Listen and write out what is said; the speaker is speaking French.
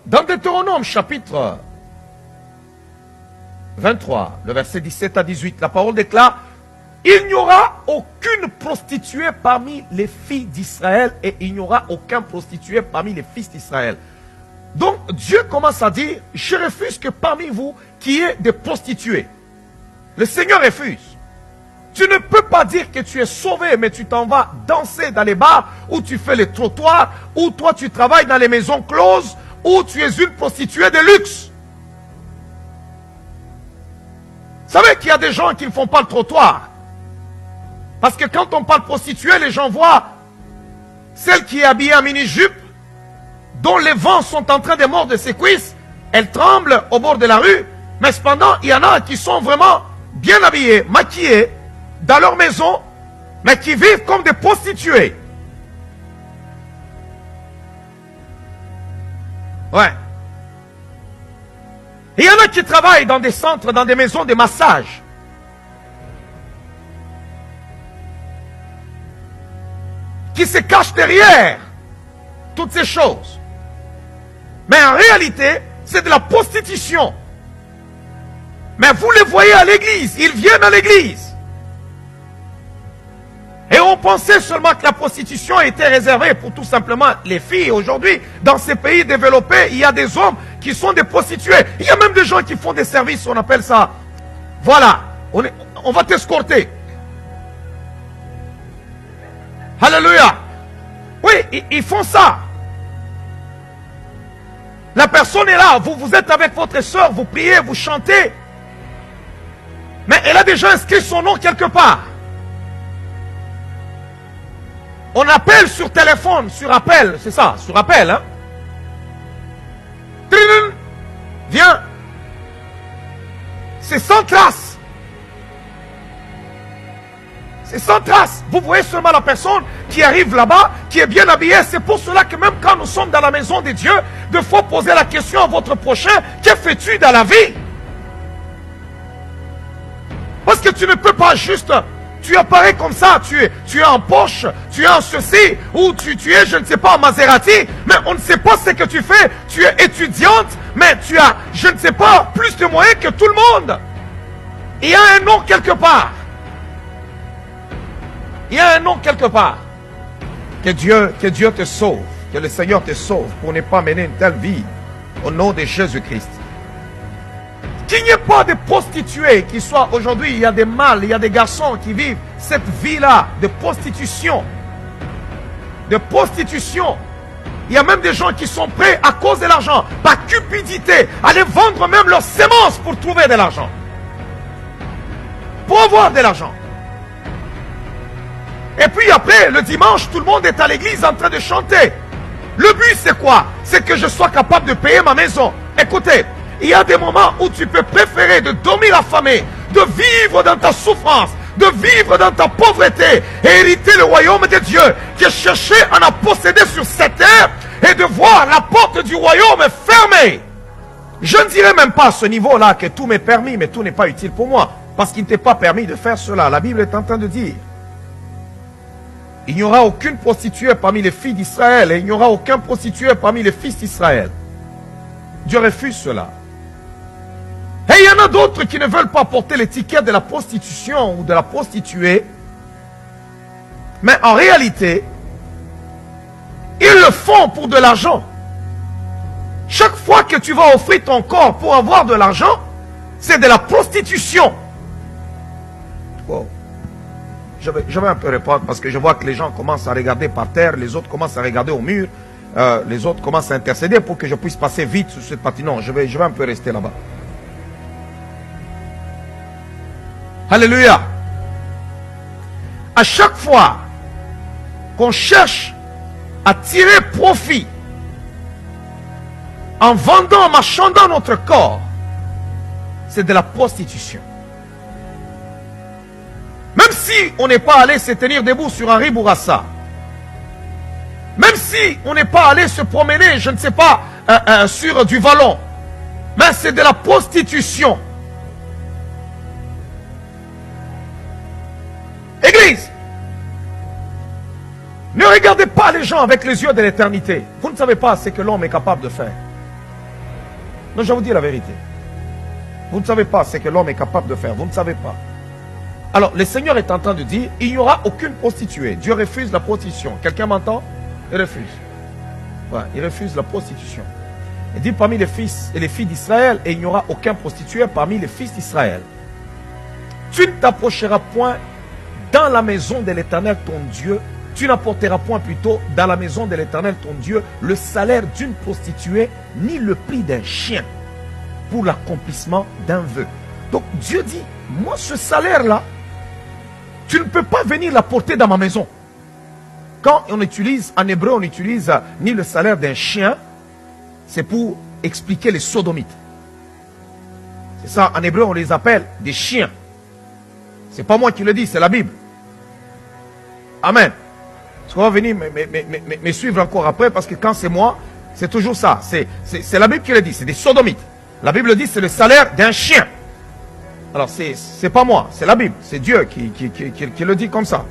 Dans Deutéronome chapitre 23, le verset 17 à 18, la parole déclare: il n'y aura aucune prostituée parmi les filles d'Israël et il n'y aura aucun prostitué parmi les fils d'Israël. Donc Dieu commence à dire: je refuse que parmi vous qu'il y ait des prostituées. Le Seigneur refuse. Tu ne peux pas dire que tu es sauvé, mais tu t'en vas danser dans les bars, ou tu fais les trottoirs, ou toi tu travailles dans les maisons closes, ou tu es une prostituée de luxe. Vous savez qu'il y a des gens qui ne font pas le trottoir. Parce que quand on parle prostituée, les gens voient celle qui est habillée en mini-jupe, dont les vents sont en train de mordre de ses cuisses, elle tremble au bord de la rue, mais cependant, il y en a qui sont vraiment bien habillés, maquillés, dans leur maison, mais qui vivent comme des prostituées. Ouais. Il y en a qui travaillent dans des centres, dans des maisons de massage. Qui se cachent derrière toutes ces choses. Mais en réalité, c'est de la prostitution. Mais vous les voyez à l'église, ils viennent à l'église. Et on pensait seulement que la prostitution était réservée pour tout simplement les filles. Aujourd'hui, dans ces pays développés, il y a des hommes qui sont des prostituées. Il y a même des gens qui font des services, on appelle ça. Voilà, on va t'escorter. Alléluia. Oui, ils font ça. La personne est là, vous êtes avec votre soeur, vous priez, vous chantez. Mais elle a déjà inscrit son nom quelque part. On appelle sur téléphone, sur appel, c'est ça, sur appel, hein. Viens. C'est sans trace. C'est sans trace. Vous voyez seulement la personne qui arrive là-bas, qui est bien habillée. C'est pour cela que même quand nous sommes dans la maison de Dieu, il faut poser la question à votre prochain: que fais-tu dans la vie? Parce que tu ne peux pas juste... Tu apparais comme ça, tu es en Porsche, tu es en ceci, ou tu es, je ne sais pas, en Maserati, mais on ne sait pas ce que tu fais. Tu es étudiante, mais tu as, je ne sais pas, plus de moyens que tout le monde. Il y a un nom quelque part. Il y a un nom quelque part. Que Dieu te sauve, que le Seigneur te sauve pour ne pas mener une telle vie. Au nom de Jésus-Christ. Qu'il n'y ait pas de prostituées qui soient aujourd'hui, il y a des mâles, il y a des garçons qui vivent cette vie-là de prostitution. De prostitution. Il y a même des gens qui sont prêts à cause de l'argent, par cupidité, à aller vendre même leurs semences pour trouver de l'argent. Pour avoir de l'argent. Et puis après, le dimanche, tout le monde est à l'église en train de chanter. Le but c'est quoi? C'est que je sois capable de payer ma maison. Écoutez. Il y a des moments où tu peux préférer de dormir affamé, de vivre dans ta souffrance, de vivre dans ta pauvreté et hériter le royaume de Dieu, que chercher à en posséder sur cette terre et de voir la porte du royaume fermée. Je ne dirais même pas à ce niveau-là que tout m'est permis, mais tout n'est pas utile pour moi, parce qu'il ne t'est pas permis de faire cela. La Bible est en train de dire: il n'y aura aucune prostituée parmi les filles d'Israël et il n'y aura aucun prostitué parmi les fils d'Israël. Dieu refuse cela. Et il y en a d'autres qui ne veulent pas porter l'étiquette de la prostitution ou de la prostituée. Mais en réalité, ils le font pour de l'argent. Chaque fois que tu vas offrir ton corps pour avoir de l'argent, c'est de la prostitution. Wow. Je vais un peu répondre parce que je vois que les gens commencent à regarder par terre, les autres commencent à regarder au mur, les autres commencent à intercéder pour que je puisse passer vite sur cette partie. Non, je vais un peu rester là-bas. Alléluia. À chaque fois qu'on cherche à tirer profit en vendant, en marchandant notre corps, c'est de la prostitution. Même si on n'est pas allé se tenir debout sur Henri Bourassa, même si on n'est pas allé se promener, je ne sais pas, sur du vallon, mais c'est de la prostitution. Église, ne regardez pas les gens avec les yeux de l'éternité. Vous ne savez pas ce que l'homme est capable de faire. Non, je vais vous dire la vérité. Vous ne savez pas ce que l'homme est capable de faire. Vous ne savez pas. Alors, le Seigneur est en train de dire, il n'y aura aucune prostituée. Dieu refuse la prostitution. Quelqu'un m'entend? Il refuse. Ouais, il refuse la prostitution. Il dit parmi les fils et les filles d'Israël, et il n'y aura aucun prostitué parmi les fils d'Israël. Tu ne t'approcheras point dans la maison de l'Éternel ton Dieu. Tu n'apporteras point plutôt dans la maison de l'Éternel ton Dieu le salaire d'une prostituée, ni le prix d'un chien pour l'accomplissement d'un vœu. Donc Dieu dit, moi ce salaire-là, tu ne peux pas venir l'apporter dans ma maison. Quand on utilise, en hébreu, on utilise ni le salaire d'un chien, c'est pour expliquer les sodomites. C'est ça, en hébreu, on les appelle des chiens. C'est pas moi qui le dis, c'est la Bible. Amen. Tu vas venir me suivre encore après, parce que quand c'est moi, c'est toujours ça. C'est la Bible qui le dit, c'est des sodomites. La Bible dit, c'est le salaire d'un chien. Alors, c'est pas moi, c'est la Bible. C'est Dieu qui le dit comme ça.